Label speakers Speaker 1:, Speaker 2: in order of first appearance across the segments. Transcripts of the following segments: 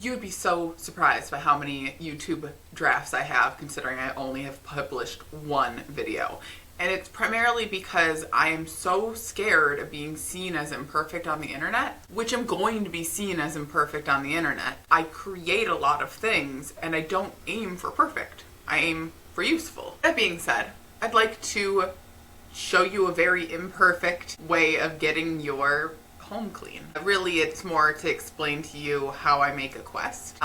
Speaker 1: You would be so surprised by how many YouTube drafts I have, considering I only have published one video. And it's primarily because I am so scared of being seen as imperfect on the internet, which I'm going to be seen as imperfect on the internet. I create a lot of things and I don't aim for perfect. I aim for useful. That being said, I'd like to show you a very imperfect way of getting your home clean. Really, it's more to explain to you how I make a quest.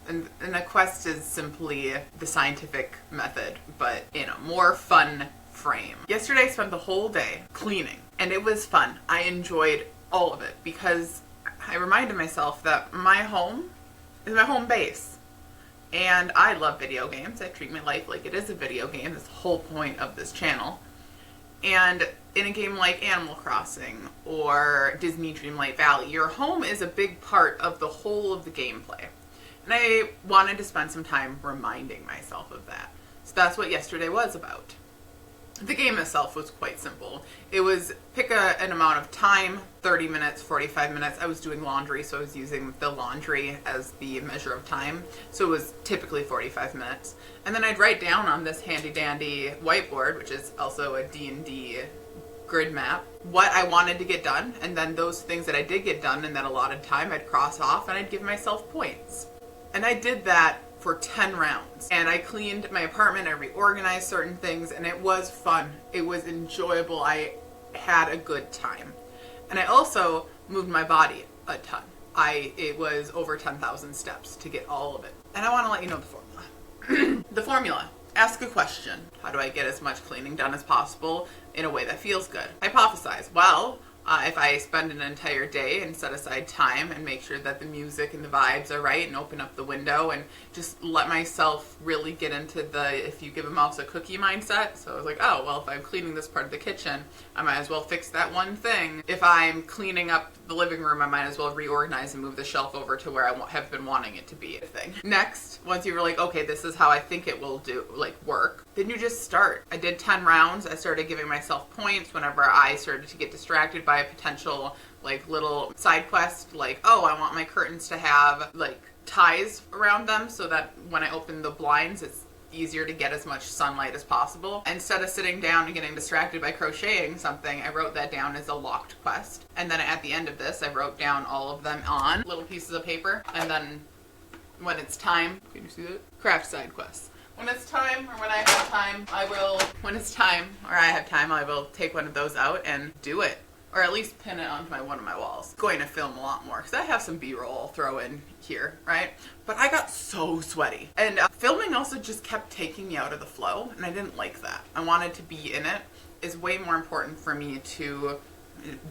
Speaker 1: And a quest is simply the scientific method, but in a more fun frame. Yesterday I spent the whole day cleaning, and it was fun. I enjoyed all of it because I reminded myself that my home is my home base. And I love video games. I treat my life like it is a video game. That's the whole point of this channel. And in a game like Animal Crossing or Disney Dreamlight Valley, your home is a big part of the whole of the gameplay. And I wanted to spend some time reminding myself of that. So that's what yesterday was about. The game itself was quite simple. It was pick an amount of time, 30 minutes, 45 minutes. I was doing laundry, so I was using the laundry as the measure of time. So it was typically 45 minutes. And then I'd write down on this handy dandy whiteboard, which is also a D&D grid map, what I wanted to get done. And then those things that I did get done in that allotted time, I'd cross off and I'd give myself points. And I did that for 10 rounds. And I cleaned my apartment, I reorganized certain things, and it was fun. It was enjoyable. I had a good time. And I also moved my body a ton. It was over 10,000 steps to get all of it. And I want to let you know the formula. The formula. Ask a question. How do I get as much cleaning done as possible in a way that feels good? Hypothesize. Well, if I spend an entire day and set aside time and make sure that the music and the vibes are right and open up the window and just let myself really get into the if you give a mouse a cookie mindset. So I was like, oh, well, if I'm cleaning this part of the kitchen, I might as well fix that one thing. If I'm cleaning up the living room, I might as well reorganize and move the shelf over to where I have been wanting it to be a thing. Next, once you're like, okay, this is how I think it will work, then you just start. I did 10 rounds. I started giving myself points whenever I started to get distracted by a potential little side quest, oh, I want my curtains to have ties around them so that when I open the blinds it's easier to get as much sunlight as possible. Instead of sitting down and getting distracted by crocheting something, I wrote that down as a locked quest. And then at the end of this, I wrote down all of them on little pieces of paper. And then when it's time, can you see that? Craft side quests. When it's time, or when I have time, I will take one of those out and do it. Or at least pin it onto one of my walls. I'm going to film a lot more because I have some B-roll I'll throw in here, right? But I got so sweaty. And filming also just kept taking me out of the flow, and I didn't like that. I wanted to be in it. It's way more important for me to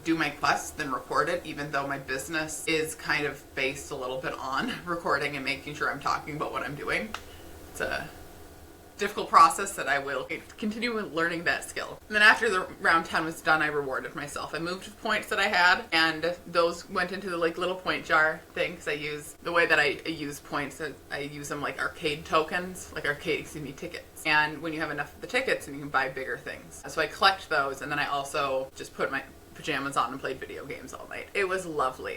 Speaker 1: do my quests than record it, even though my business is kind of based a little bit on recording and making sure I'm talking about what I'm doing. It's a difficult process that I will continue learning that skill. And then after the round 10 was done, I rewarded myself. I moved the points that I had, and those went into the little point jar thing, because the way that I use points, I use them like arcade tokens, tickets. And when you have enough of the tickets, then you can buy bigger things. So I collect those, and then I also just put my pajamas on and played video games all night. It was lovely.